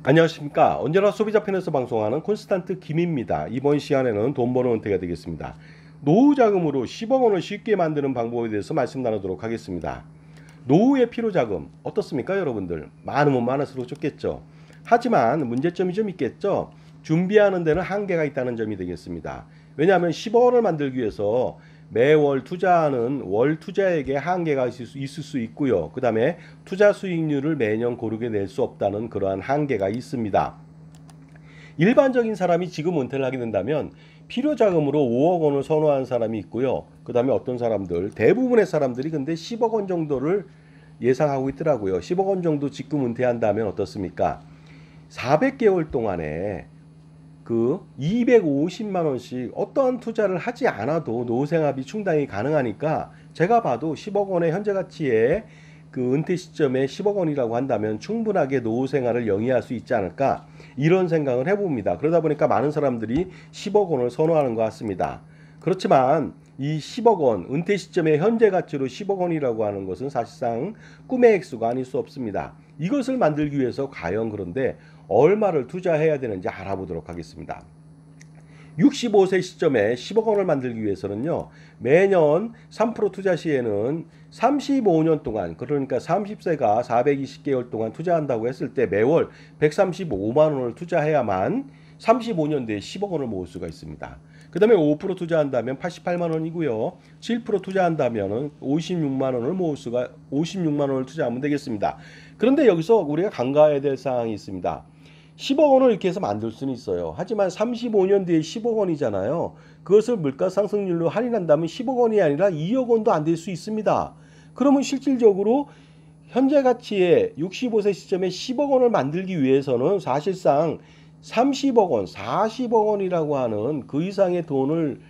안녕하십니까. 언제나 소비자 편에서 방송하는 콘스탄트 김입니다. 이번 시간에는 돈 버는 은퇴가 되겠습니다. 노후 자금으로 10억 원을 쉽게 만드는 방법에 대해서 말씀 나누도록 하겠습니다. 노후의 필요 자금 어떻습니까, 여러분들? 많으면 많을수록 좋겠죠. 하지만 문제점이 좀 있겠죠. 준비하는 데는 한계가 있다는 점이 되겠습니다. 왜냐하면 10억 원을 만들기 위해서 매월 투자하는 월 투자액에 한계가 있을 수 있고요. 그 다음에 투자 수익률을 매년 고르게 낼 수 없다는 그러한 한계가 있습니다. 일반적인 사람이 지금 은퇴를 하게 된다면 필요 자금으로 5억 원을 선호하는 사람이 있고요. 그 다음에 어떤 사람들, 대부분의 사람들이 근데 10억 원 정도를 예상하고 있더라고요. 10억 원 정도 지금 은퇴한다면 어떻습니까? 400개월 동안에 그 250만 원씩 어떠한 투자를 하지 않아도 노후 생활비 충당이 가능하니까 제가 봐도 10억 원의 현재 가치에 그 은퇴 시점에 10억 원이라고 한다면 충분하게 노후 생활을 영위할 수 있지 않을까 이런 생각을 해봅니다. 그러다 보니까 많은 사람들이 10억 원을 선호하는 것 같습니다. 그렇지만 이 10억 원, 은퇴 시점의 현재 가치로 10억 원이라고 하는 것은 사실상 꿈의 액수가 아닐 수 없습니다. 이것을 만들기 위해서 과연 그런데 얼마를 투자해야 되는지 알아보도록 하겠습니다. 65세 시점에 10억 원을 만들기 위해서는요. 매년 3% 투자 시에는 35년 동안, 그러니까 30세가 420개월 동안 투자한다고 했을 때 매월 135만 원을 투자해야만 35년 뒤에 10억 원을 모을 수가 있습니다. 그 다음에 5% 투자한다면 88만 원이고요. 7% 투자한다면 56만 원을 모을 수가 56만 원을 투자하면 되겠습니다. 그런데 여기서 우리가 간과해야 될 사항이 있습니다. 10억 원을 이렇게 해서 만들 수는 있어요. 하지만 35년 뒤에 10억 원이잖아요. 그것을 물가 상승률로 할인한다면 10억 원이 아니라 2억 원도 안 될 수 있습니다. 그러면 실질적으로 현재 가치의 65세 시점에 10억 원을 만들기 위해서는 사실상 30억 원, 40억 원이라고 하는 그 이상의 돈을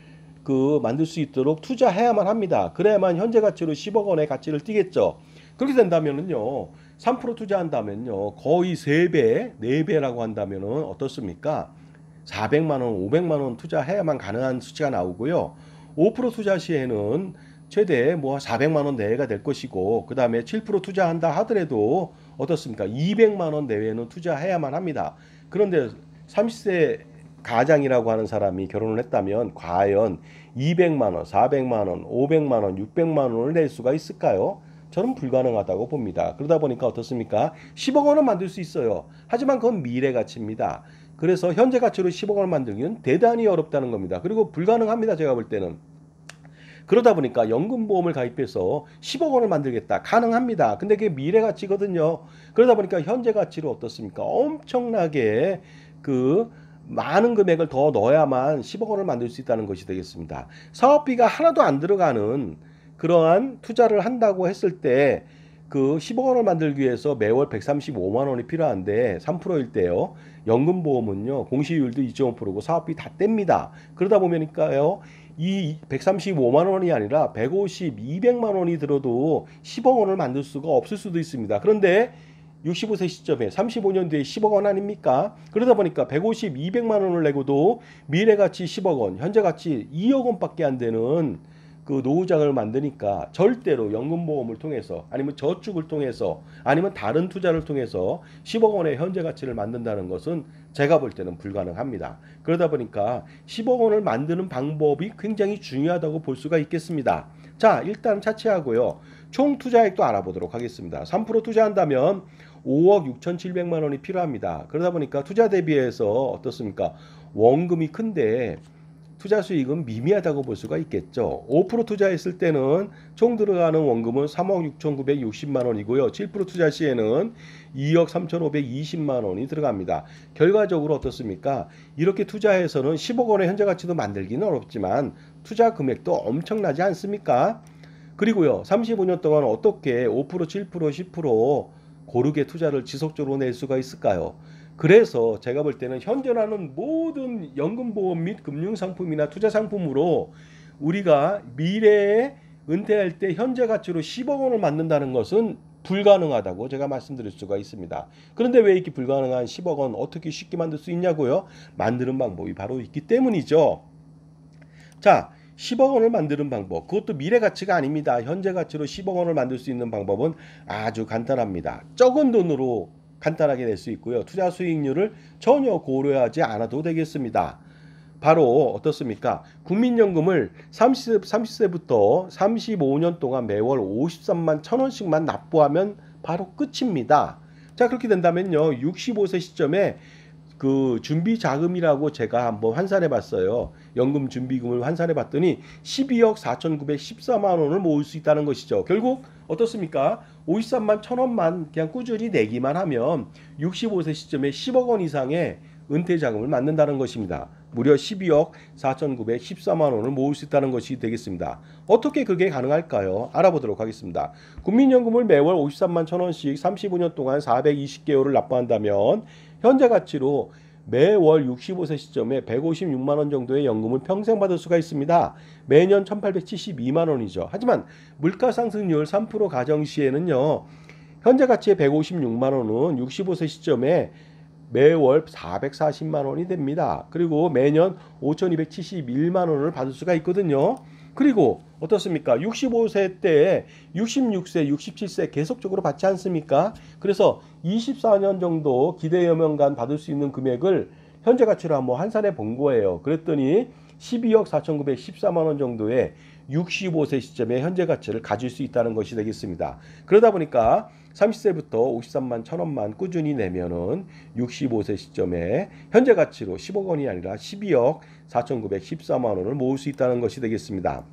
만들 수 있도록 투자해야만 합니다. 그래야만 현재 가치로 10억 원의 가치를 띠겠죠. 그렇게 된다면은요. 3% 투자한다면요. 거의 3배, 4배라고 한다면은 어떻습니까? 400만 원, 500만 원 투자해야만 가능한 수치가 나오고요. 5% 투자 시에는 최대 뭐 400만 원 내외가 될 것이고 그다음에 7% 투자한다 하더라도 어떻습니까? 200만 원 내외는 투자해야만 합니다. 그런데 30세 가장이라고 하는 사람이 결혼을 했다면 과연 200만 원, 400만 원, 500만 원, 600만 원을 낼 수가 있을까요? 저는 불가능하다고 봅니다. 그러다 보니까 어떻습니까? 10억 원은 만들 수 있어요. 하지만 그건 미래 가치입니다. 그래서 현재 가치로 10억 원을 만들기는 대단히 어렵다는 겁니다. 그리고 불가능합니다. 제가 볼 때는. 그러다 보니까 연금보험을 가입해서 10억 원을 만들겠다. 가능합니다. 근데 그게 미래 가치거든요. 그러다 보니까 현재 가치로 어떻습니까? 엄청나게 많은 금액을 더 넣어야만 10억 원을 만들 수 있다는 것이 되겠습니다. 사업비가 하나도 안 들어가는 그러한 투자를 한다고 했을 때 그 10억 원을 만들기 위해서 매월 135만 원이 필요한데 3%일 때요. 연금보험은요. 공시율도 2.5%고 사업비 다 뗍니다. 그러다 보니까요. 이 135만 원이 아니라 150, 200만 원이 들어도 10억 원을 만들 수가 없을 수도 있습니다. 그런데 65세 시점에 35년 뒤에 10억 원 아닙니까? 그러다 보니까 150, 200만 원을 내고도 미래 가치 10억 원, 현재 가치 2억 원밖에 안 되는 그 노후장을 만드니까 절대로 연금보험을 통해서 아니면 저축을 통해서 아니면 다른 투자를 통해서 10억 원의 현재 가치를 만든다는 것은 제가 볼 때는 불가능합니다. 그러다 보니까 10억 원을 만드는 방법이 굉장히 중요하다고 볼 수가 있겠습니다. 자, 일단 차치하고요. 총 투자액도 알아보도록 하겠습니다. 3% 투자한다면 5억 6,700만 원이 필요합니다. 그러다 보니까 투자 대비해서 어떻습니까? 원금이 큰데 투자 수익은 미미하다고 볼 수가 있겠죠. 5% 투자했을 때는 총 들어가는 원금은 3억 6,960만 원이고요. 7% 투자 시에는 2억 3,520만 원이 들어갑니다. 결과적으로 어떻습니까? 이렇게 투자해서는 10억 원의 현재 가치도 만들기는 어렵지만 투자 금액도 엄청나지 않습니까? 그리고요. 35년 동안 어떻게 5%, 7%, 10% 고르게 투자를 지속적으로 낼 수가 있을까요? 그래서 제가 볼 때는 현존하는 모든 연금보험 및 금융상품이나 투자상품으로 우리가 미래에 은퇴할 때 현재 가치로 10억 원을 만든다는 것은 불가능하다고 제가 말씀드릴 수가 있습니다. 그런데 왜 이렇게 불가능한 10억 원 어떻게 쉽게 만들 수 있냐고요? 만드는 방법이 바로 있기 때문이죠. 자, 10억 원을 만드는 방법. 그것도 미래 가치가 아닙니다. 현재 가치로 10억 원을 만들 수 있는 방법은 아주 간단합니다. 적은 돈으로 간단하게 낼 수 있고요. 투자 수익률을 전혀 고려하지 않아도 되겠습니다. 바로 어떻습니까? 국민연금을 30세부터 35년 동안 매월 53만 1,000원씩만 납부하면 바로 끝입니다. 자, 그렇게 된다면요. 65세 시점에 그 준비 자금이라고 제가 한번 환산해 봤어요. 연금 준비금을 환산해 봤더니 12억 4,914만 원을 모을 수 있다는 것이죠. 결국 어떻습니까? 53만 1,000원만 그냥 꾸준히 내기만 하면 65세 시점에 10억 원 이상의 은퇴 자금을 만든다는 것입니다. 무려 12억 4,914만 원을 모을 수 있다는 것이 되겠습니다. 어떻게 그게 가능할까요? 알아보도록 하겠습니다. 국민연금을 매월 53만 1,000원씩 35년 동안 420개월을 납부한다면 현재 가치로 매월 65세 시점에 156만 원 정도의 연금을 평생 받을 수가 있습니다. 매년 1,872만 원이죠. 하지만 물가 상승률 3% 가정 시에는요. 현재 가치의 156만 원은 65세 시점에 매월 440만 원이 됩니다. 그리고 매년 5,271만 원을 받을 수가 있거든요. 그리고 어떻습니까? 65세 때 66세, 67세 계속적으로 받지 않습니까? 그래서 24년 정도 기대여명간 받을 수 있는 금액을 현재 가치로 한번 환산해 본 거예요. 그랬더니 12억 4,914만 원 정도의 65세 시점의 현재 가치를 가질 수 있다는 것이 되겠습니다. 그러다 보니까 30세부터 53만 1,000원만 꾸준히 내면은 65세 시점에 현재 가치로 10억 원이 아니라 12억 4,914만 원을 모을 수 있다는 것이 되겠습니다.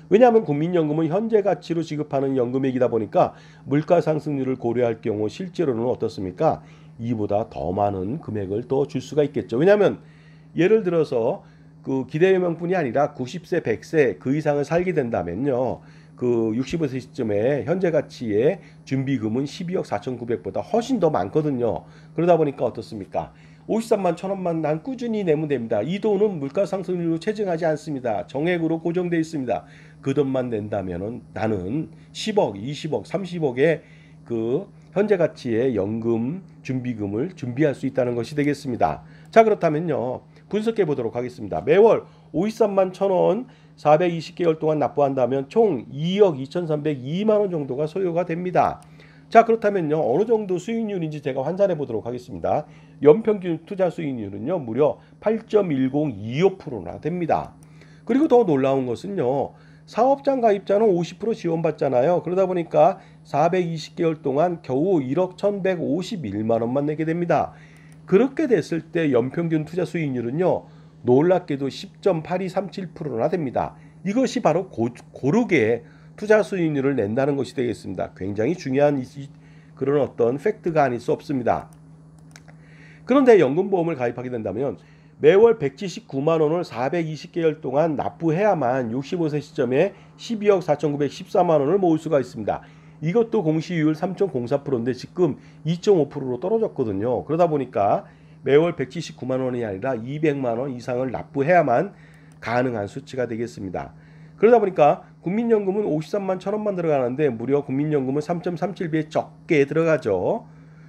왜냐하면 국민연금은 현재 가치로 지급하는 연금액이다 보니까 물가 상승률을 고려할 경우 실제로는 어떻습니까? 이보다 더 많은 금액을 더 줄 수가 있겠죠. 왜냐하면 예를 들어서 그 기대여명뿐이 아니라 90세, 100세 그 이상을 살게 된다면요. 그 65세 시점에 현재 가치의 준비금은 12억 4,900보다 훨씬 더 많거든요. 그러다 보니까 어떻습니까? 53만 1,000원만 난 꾸준히 내면 됩니다. 이 돈은 물가 상승률로 체증하지 않습니다. 정액으로 고정되어 있습니다. 그 돈만 낸다면은 나는 10억, 20억, 30억의 그 현재 가치의 연금 준비금을 준비할 수 있다는 것이 되겠습니다. 자, 그렇다면요. 분석해 보도록 하겠습니다. 매월 53만 1,000원 420개월 동안 납부한다면 총 2억 2,302만 원 정도가 소요가 됩니다. 자, 그렇다면요. 어느 정도 수익률인지 제가 환산해 보도록 하겠습니다. 연평균 투자 수익률은요. 무려 8.1025%나 됩니다. 그리고 더 놀라운 것은요. 사업장 가입자는 50% 지원받잖아요. 그러다 보니까 420개월 동안 겨우 1억 1,151만 원만 내게 됩니다. 그렇게 됐을 때 연평균 투자 수익률은요. 놀랍게도 10.8237%나 됩니다. 이것이 바로 고르게 투자 수익률을 낸다는 것이 되겠습니다. 굉장히 중요한 그런 어떤 팩트가 아닐 수 없습니다. 그런데 연금보험을 가입하게 된다면 매월 179만 원을 420개월 동안 납부해야만 65세 시점에 12억 4,914만 원을 모을 수가 있습니다. 이것도 공시이율 3.04%인데 지금 2.5%로 떨어졌거든요. 그러다 보니까 매월 179만 원이 아니라 200만 원 이상을 납부해야만 가능한 수치가 되겠습니다. 그러다 보니까 국민연금은 53만 1,000원만 들어가는데 무려 국민연금은 3.37배에 적게 들어가죠.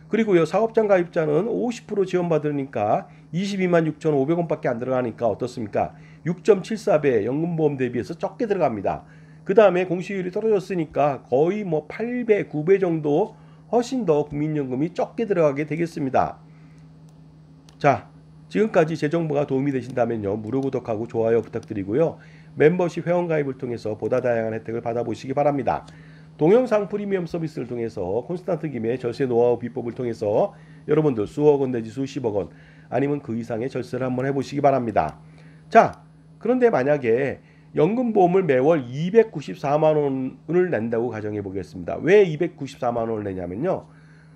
그리고요, 사업장 가입자는 50% 지원받으니까 22만 6,500원밖에 안 들어가니까 어떻습니까? 6.74배 연금보험 대비해서 적게 들어갑니다. 그 다음에 공시율이 떨어졌으니까 거의 뭐 8배, 9배 정도 훨씬 더 국민연금이 적게 들어가게 되겠습니다. 자, 지금까지 제 정보가 도움이 되신다면요. 무료 구독하고 좋아요 부탁드리고요. 멤버십 회원가입을 통해서 보다 다양한 혜택을 받아보시기 바랍니다. 동영상 프리미엄 서비스를 통해서 콘스탄트 김의 절세 노하우 비법을 통해서 여러분들 수억 원 내지 수십억 원 아니면 그 이상의 절세를 한번 해보시기 바랍니다. 자, 그런데 만약에 연금보험을 매월 294만 원을 낸다고 가정해 보겠습니다. 왜 294만 원을 내냐면요.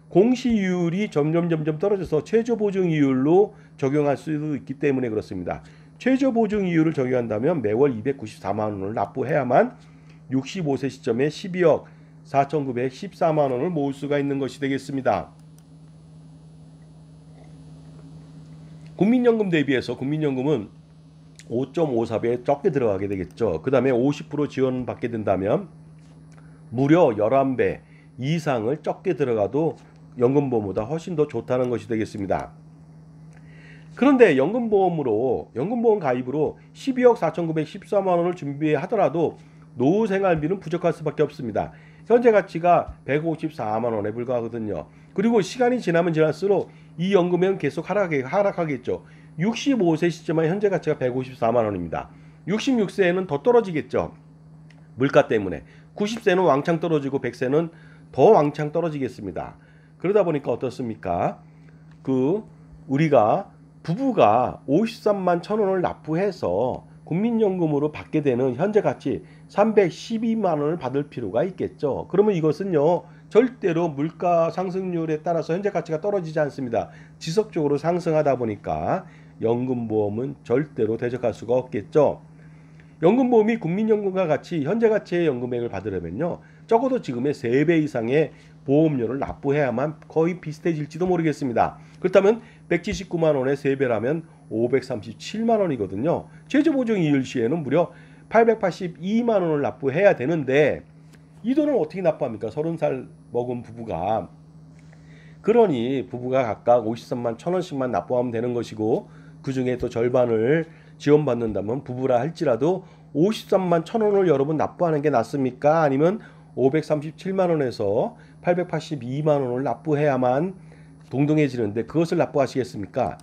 공시이율이 점점 떨어져서 최저보증이율로 적용할 수도 있기 때문에 그렇습니다. 최저보증이율을 적용한다면 매월 294만 원을 납부해야만 65세 시점에 12억 4,914만 원을 모을 수가 있는 것이 되겠습니다. 국민연금 대비해서 국민연금은 5.54배 적게 들어가게 되겠죠. 그 다음에 50% 지원받게 된다면 무려 11배 이상을 적게 들어가도 연금보험보다 훨씬 더 좋다는 것이 되겠습니다. 그런데 연금보험 가입으로 12억 4,914만 원을 준비하더라도 노후 생활비는 부족할 수밖에 없습니다. 현재 가치가 154만 원에 불과하거든요. 그리고 시간이 지나면 지날수록 이 연금액은 계속 하락하겠죠. 65세 시점에 현재 가치가 154만 원입니다. 66세에는 더 떨어지겠죠. 물가 때문에. 90세는 왕창 떨어지고 100세는 더 왕창 떨어지겠습니다. 그러다 보니까 어떻습니까? 우리가 부부가 53만 1,000원을 납부해서 국민연금으로 받게 되는 현재 가치 312만 원을 받을 필요가 있겠죠. 그러면 이것은요, 절대로 물가 상승률에 따라서 현재 가치가 떨어지지 않습니다. 지속적으로 상승하다 보니까 연금보험은 절대로 대적할 수가 없겠죠. 연금보험이 국민연금과 같이 현재 가치의 연금액을 받으려면요, 적어도 지금의 3배 이상의 보험료를 납부해야만 거의 비슷해질지도 모르겠습니다. 그렇다면 179만 원의 3배라면 537만 원이거든요. 최저보증 이율 시에는 무려 882만 원을 납부해야 되는데 이 돈을 어떻게 납부합니까? 30살 먹은 부부가. 그러니 부부가 각각 53만 1,000원씩만 납부하면 되는 것이고, 그 중에 또 절반을 지원받는다면 부부라 할지라도 53만 1,000원을 여러분 납부하는 게 낫습니까? 아니면 537만 원에서 882만 원을 납부해야만 동등해지는데 그것을 납부하시겠습니까?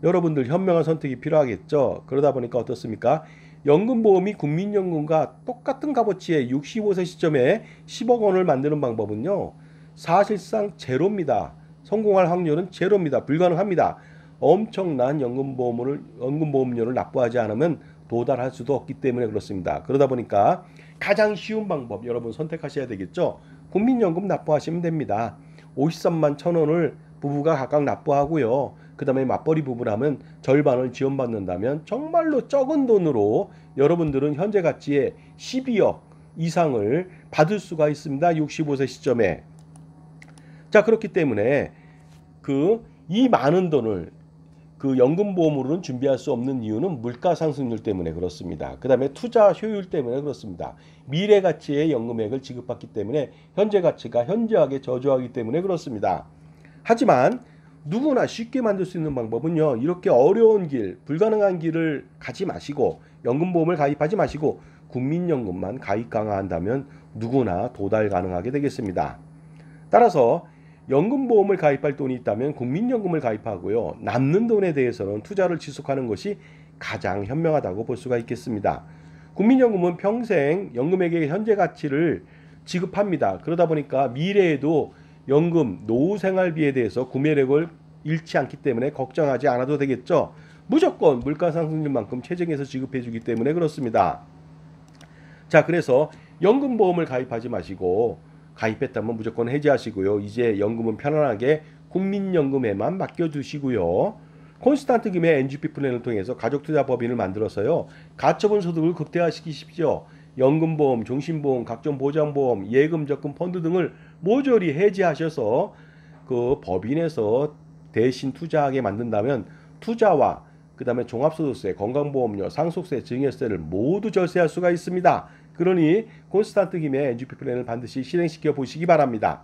여러분들 현명한 선택이 필요하겠죠. 그러다 보니까 어떻습니까? 연금보험이 국민연금과 똑같은 값어치의 65세 시점에 10억 원을 만드는 방법은요, 사실상 제로입니다. 성공할 확률은 제로입니다. 불가능합니다. 엄청난 연금보험료를 납부하지 않으면 도달할 수도 없기 때문에 그렇습니다. 그러다 보니까 가장 쉬운 방법 여러분 선택하셔야 되겠죠. 국민연금 납부하시면 됩니다. 53만 1,000원을 부부가 각각 납부하고요. 그 다음에 맞벌이 부부라면 절반을 지원받는다면 정말로 적은 돈으로 여러분들은 현재 가치의 12억 이상을 받을 수가 있습니다. 65세 시점에. 자, 그렇기 때문에 이 많은 돈을 연금보험으로는 준비할 수 없는 이유는 물가 상승률 때문에 그렇습니다. 그 다음에 투자 효율 때문에 그렇습니다. 미래 가치의 연금액을 지급받기 때문에 현재 가치가 현저하게 저조하기 때문에 그렇습니다. 하지만 누구나 쉽게 만들 수 있는 방법은요, 이렇게 어려운 길, 불가능한 길을 가지 마시고 연금보험을 가입하지 마시고 국민연금만 가입 강화한다면 누구나 도달 가능하게 되겠습니다. 따라서 연금보험을 가입할 돈이 있다면 국민연금을 가입하고요, 남는 돈에 대해서는 투자를 지속하는 것이 가장 현명하다고 볼 수가 있겠습니다. 국민연금은 평생 연금액의 현재 가치를 지급합니다. 그러다 보니까 미래에도 연금, 노후생활비에 대해서 구매력을 잃지 않기 때문에 걱정하지 않아도 되겠죠. 무조건 물가상승률만큼 체증해서 지급해주기 때문에 그렇습니다. 자, 그래서 연금보험을 가입하지 마시고 가입했다면 무조건 해지하시고요. 이제 연금은 편안하게 국민연금에만 맡겨두시고요. 콘스탄트 김의 NGP 플랜을 통해서 가족투자법인을 만들어서요, 가처분 소득을 극대화시키십시오. 연금보험, 종신보험, 각종 보장보험, 예금, 적금, 펀드 등을 모조리 해지하셔서 법인에서 대신 투자하게 만든다면 투자와 그 다음에 종합소득세, 건강보험료, 상속세, 증여세를 모두 절세할 수가 있습니다. 그러니 콘스탄트 김의 NGP 플랜을 반드시 실행시켜 보시기 바랍니다.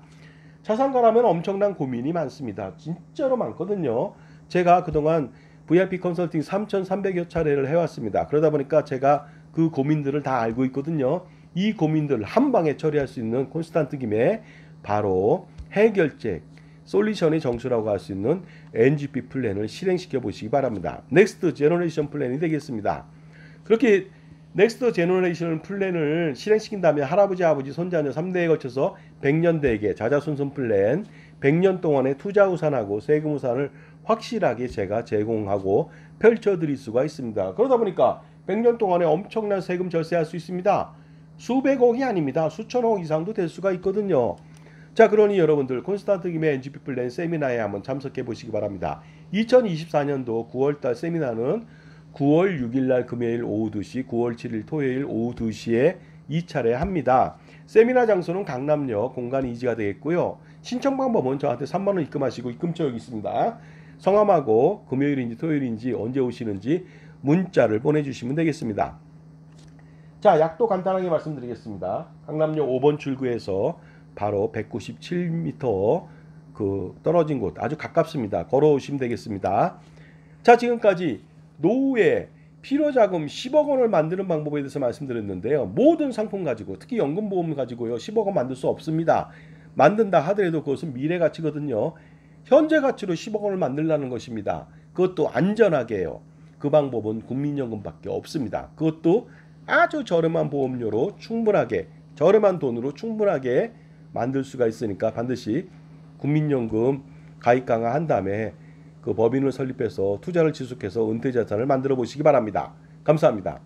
자산가라면 엄청난 고민이 많습니다. 진짜로 많거든요. 제가 그동안 VIP 컨설팅 3,300여 차례를 해왔습니다. 그러다 보니까 제가 그 고민들을 다 알고 있거든요. 이 고민들을 한 방에 처리할 수 있는 콘스탄트 김의 바로 해결책, 솔루션의 정수라고 할 수 있는 NGP 플랜을 실행시켜 보시기 바랍니다. 넥스트 제너레이션 플랜이 되겠습니다. 그렇게 넥스트 제너레이션 플랜을 실행시킨 다음에 할아버지, 아버지, 손자녀 3대에 걸쳐서 100년 대계 자자손손 플랜, 100년 동안의 투자 우산하고 세금 우산을 확실하게 제가 제공하고 펼쳐드릴 수가 있습니다. 그러다 보니까 100년 동안에 엄청난 세금 절세할 수 있습니다. 수백억이 아닙니다. 수천억 이상도 될 수가 있거든요. 자, 그러니 여러분들 콘스탄트 김의 NGP 플랜 세미나에 한번 참석해 보시기 바랍니다. 2024년도 9월달 세미나는 9월 6일 날 금요일 오후 2시, 9월 7일 토요일 오후 2시에 2차례 합니다. 세미나 장소는 강남역 공간 이지가 되겠고요. 신청 방법은 저한테 3만 원 입금하시고 입금처 여기 있습니다. 성함하고 금요일인지 토요일인지 언제 오시는지 문자를 보내주시면 되겠습니다. 자, 약도 간단하게 말씀드리겠습니다. 강남역 5번 출구에서 바로 197m 떨어진 곳 아주 가깝습니다. 걸어오시면 되겠습니다. 자, 지금까지 노후에 필요자금 10억 원을 만드는 방법에 대해서 말씀드렸는데요. 모든 상품 가지고 특히 연금보험 가지고요 10억 원 만들 수 없습니다. 만든다 하더라도 그것은 미래 가치거든요. 현재 가치로 10억 원을 만들라는 것입니다. 그것도 안전하게요. 그 방법은 국민연금밖에 없습니다. 그것도 아주 저렴한 보험료로 충분하게, 저렴한 돈으로 충분하게 만들 수가 있으니까 반드시 국민연금 가입 강화한 다음에 그 법인을 설립해서 투자를 지속해서 은퇴 자산을 만들어 보시기 바랍니다. 감사합니다.